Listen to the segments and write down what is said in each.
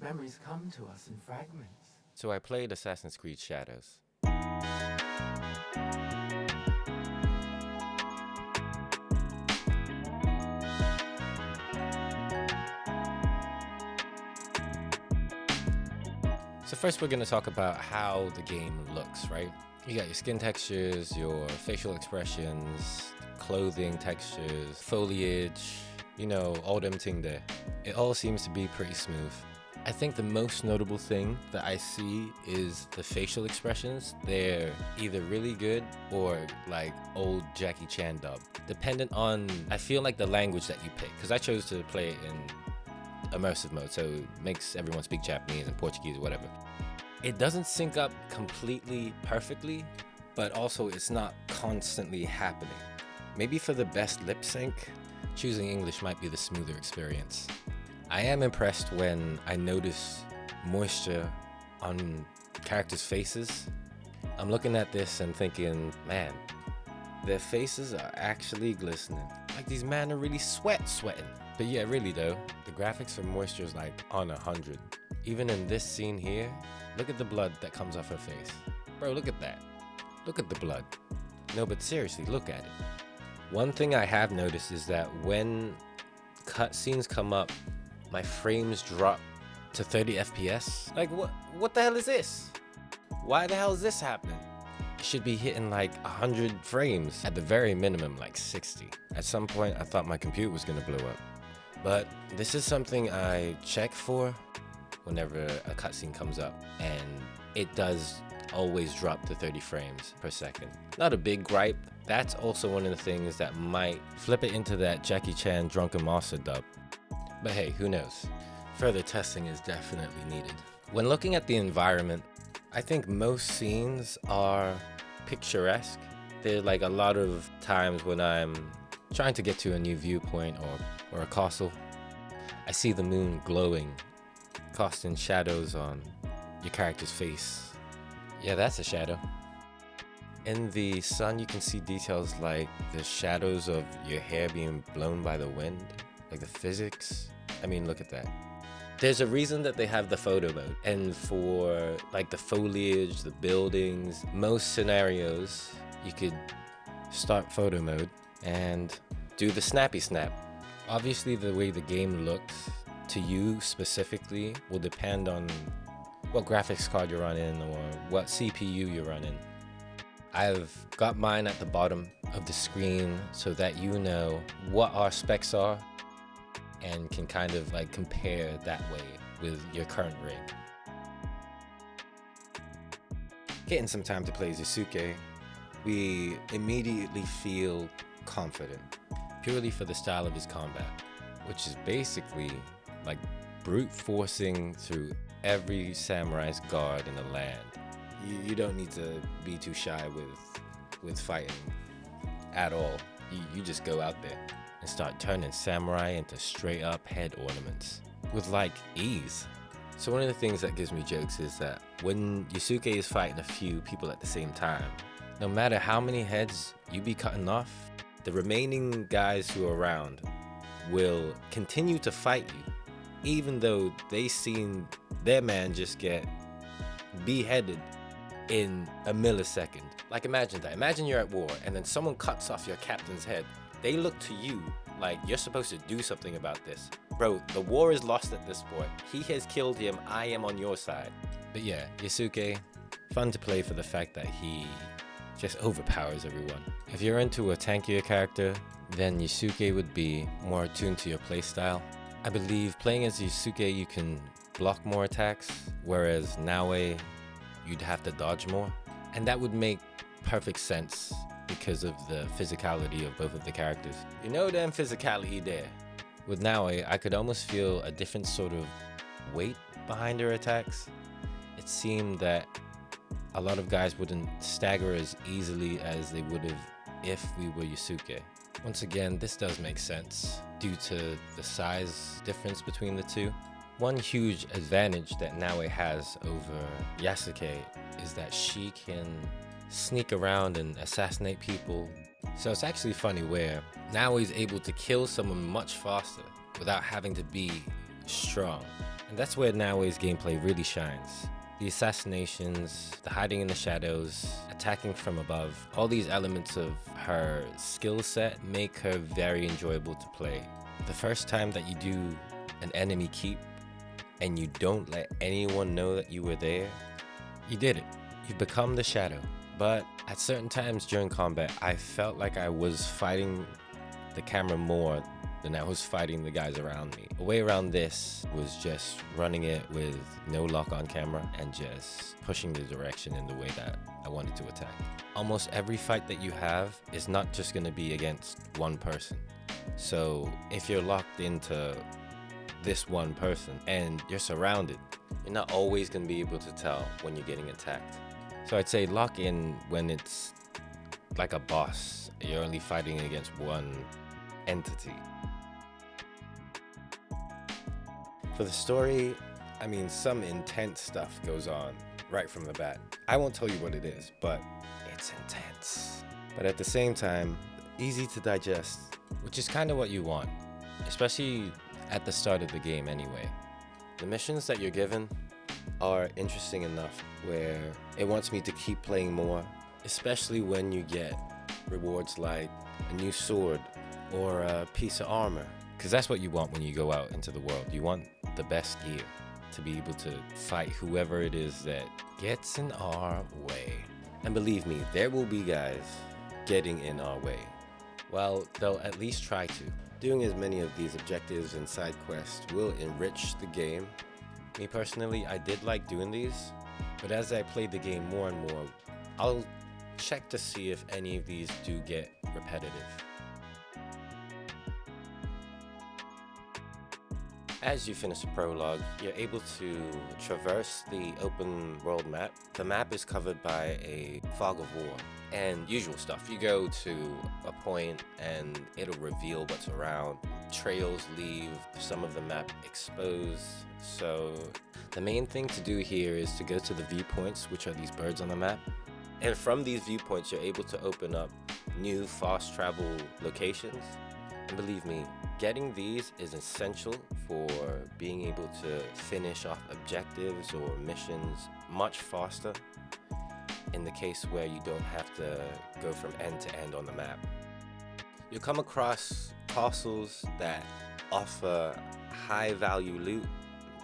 Memories come to us in fragments. So I played Assassin's Creed Shadows. So first we're going to talk about how the game looks, right? You got your skin textures, your facial expressions, clothing textures, foliage, you know, all them thing there. It all seems to be pretty smooth. I think the most notable thing that I see is the facial expressions. They're either really good or like old Jackie Chan dub. Dependent on, I feel like the language that you pick, because I chose to play it in immersive mode, so it makes everyone speak Japanese and Portuguese or whatever. It doesn't sync up completely perfectly, but also it's not constantly happening. Maybe for the best lip sync, choosing English might be the smoother experience. I am impressed when I notice moisture on characters' faces. I'm looking at this and thinking, man, their faces are actually glistening. Like these men are really sweating. But yeah, really though, the graphics for moisture is like on 100. Even in this scene here, look at the blood that comes off her face. Bro, look at that. Look at the blood. No, but seriously, look at it. One thing I have noticed is that when cutscenes come up, my frames drop to 30 FPS. Like what the hell is this? Why the hell is this happening? It should be hitting like 100 frames, at the very minimum like 60. At some point I thought my computer was gonna blow up. But this is something I check for whenever a cutscene comes up, and it does always drop to 30 frames per second. Not a big gripe. That's also one of the things that might flip it into that Jackie Chan Drunken Master dub. But hey, who knows? Further testing is definitely needed. When looking at the environment, I think most scenes are picturesque. There's like a lot of times when I'm trying to get to a new viewpoint or a castle, I see the moon glowing, casting shadows on your character's face. Yeah, that's a shadow. In the sun, you can see details like the shadows of your hair being blown by the wind, like the physics. I mean, look at that. There's a reason that they have the photo mode. And for like the foliage, the buildings, most scenarios, you could start photo mode and do the snappy snap. Obviously, the way the game looks to you specifically will depend on what graphics card you're running or what CPU you're running. I've got mine at the bottom of the screen so that you know what our specs are and can kind of like compare that way with your current rig. Getting some time to play Yusuke, we immediately feel confident, purely for the style of his combat, which is basically like brute forcing through every samurai's guard in the land. You don't need to be too shy with fighting at all. You just go out there and start turning samurai into straight up head ornaments with like ease. So one of the things that gives me jokes is that when Yusuke is fighting a few people at the same time, no matter how many heads you be cutting off, the remaining guys who are around will continue to fight you, even though they seen their man just get beheaded in a millisecond. Like imagine that. Imagine you're at war and then someone cuts off your captain's head. They look to you like you're supposed to do something about this. Bro, the war is lost at this point. He has killed him. I am on your side. But yeah, Yusuke, fun to play for the fact that he just overpowers everyone. If you're into a tankier character, then Yusuke would be more attuned to your playstyle. I believe playing as Yusuke, you can block more attacks, whereas Naoe, you'd have to dodge more. And that would make perfect sense because of the physicality of both of the characters. You know them physicality there. With Naoe, I could almost feel a different sort of weight behind her attacks. It seemed that a lot of guys wouldn't stagger as easily as they would have if we were Yusuke. Once again, this does make sense due to the size difference between the two. One huge advantage that Naoe has over Yasuke is that she can sneak around and assassinate people. So it's actually funny where Naoe is able to kill someone much faster without having to be strong. And that's where Naoe's gameplay really shines. The assassinations, the hiding in the shadows, attacking from above, all these elements of her skill set make her very enjoyable to play. The first time that you do an enemy keep and you don't let anyone know that you were there, you did it. You've become the shadow. But at certain times during combat, I felt like I was fighting the camera more than I was fighting the guys around me. A way around this was just running it with no lock on camera and just pushing the direction in the way that I wanted to attack. Almost every fight that you have is not just going to be against one person. So if you're locked into this one person and you're surrounded, you're not always going to be able to tell when you're getting attacked. So I'd say lock in when it's like a boss. You're only fighting against one entity. For the story, I mean, some intense stuff goes on right from the bat. I won't tell you what it is, but it's intense. But at the same time, easy to digest, which is kind of what you want, especially at the start of the game anyway. The missions that you're given are interesting enough where it wants me to keep playing more, especially when you get rewards like a new sword or a piece of armor. Because that's what you want when you go out into the world. You want the best gear to be able to fight whoever it is that gets in our way. And believe me, there will be guys getting in our way. Well, they'll at least try to. Doing as many of these objectives and side quests will enrich the game. Me personally, I did like doing these, but as I played the game more and more, I'll check to see if any of these do get repetitive. As you finish the prologue, you're able to traverse the open world map. The map is covered by a fog of war and usual stuff. You go to a point and it'll reveal what's around. Trails leave some of the map exposed. So the main thing to do here is to go to the viewpoints, which are these birds on the map. And from these viewpoints, you're able to open up new fast travel locations. And believe me, getting these is essential for being able to finish off objectives or missions much faster in the case where you don't have to go from end to end on the map. You'll come across castles that offer high value loot.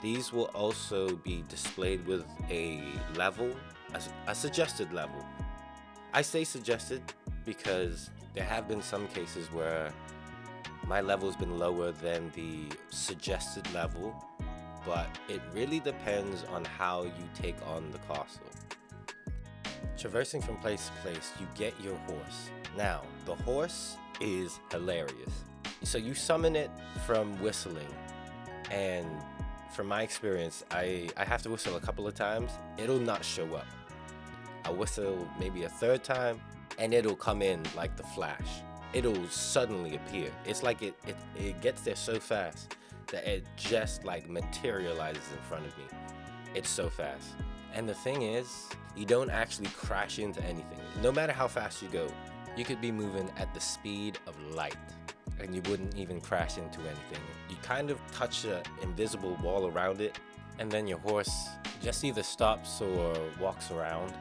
These will also be displayed with a level, a suggested level. I say suggested because there have been some cases where my level's been lower than the suggested level, but it really depends on how you take on the castle. Traversing from place to place, you get your horse. Now, the horse is hilarious. So you summon it from whistling, and from my experience, I have to whistle a couple of times. It'll not show up. I whistle maybe a third time, and it'll come in like the Flash. It'll suddenly appear. It's like it gets there so fast that it just like materializes in front of me. It's so fast. And the thing is, you don't actually crash into anything. No matter how fast you go, you could be moving at the speed of light and you wouldn't even crash into anything. You kind of touch an invisible wall around it, and then your horse just either stops or walks around,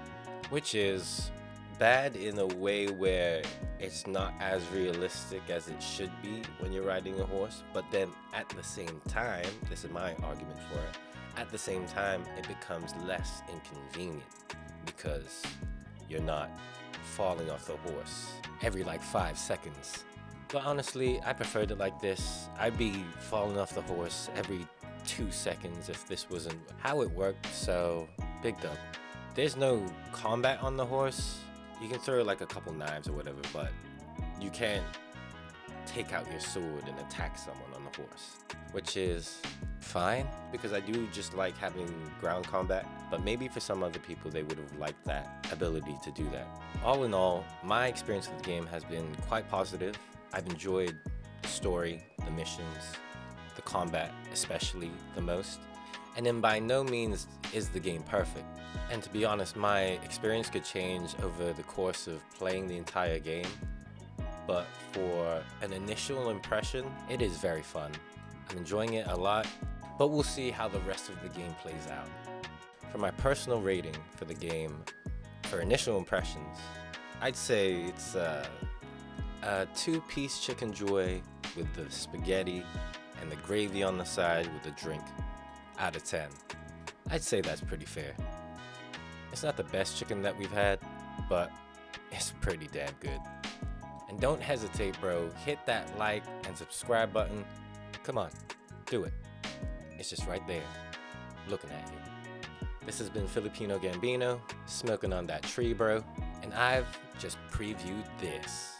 which is bad in a way where it's not as realistic as it should be when you're riding a horse. But then at the same time, this is my argument for it, at the same time it becomes less inconvenient because you're not falling off the horse every like 5 seconds. But honestly, I preferred it like this. I'd be falling off the horse every 2 seconds if this wasn't how it worked, so big dub. There's no combat on the horse. You can throw like a couple knives or whatever, but you can't take out your sword and attack someone on the horse, which is fine because I do just like having ground combat, but maybe for some other people they would have liked that ability to do that. All in all, my experience with the game has been quite positive. I've enjoyed the story, the missions, the combat especially the most, and then by no means is the game perfect. And to be honest, my experience could change over the course of playing the entire game, but for an initial impression, it is very fun. I'm enjoying it a lot. but we'll see how the rest of the game plays out. For my personal rating for the game, for initial impressions, I'd say it's a 2-piece chicken joy with the spaghetti and the gravy on the side with the drink out of 10. I'd say that's pretty fair. It's not the best chicken that we've had, but it's pretty damn good. And don't hesitate, bro. Hit that like and subscribe button. Come on, do it. It's just right there, looking at you. This has been FilipinoGambino, smoking on that tree, bro. And I've just previewed this.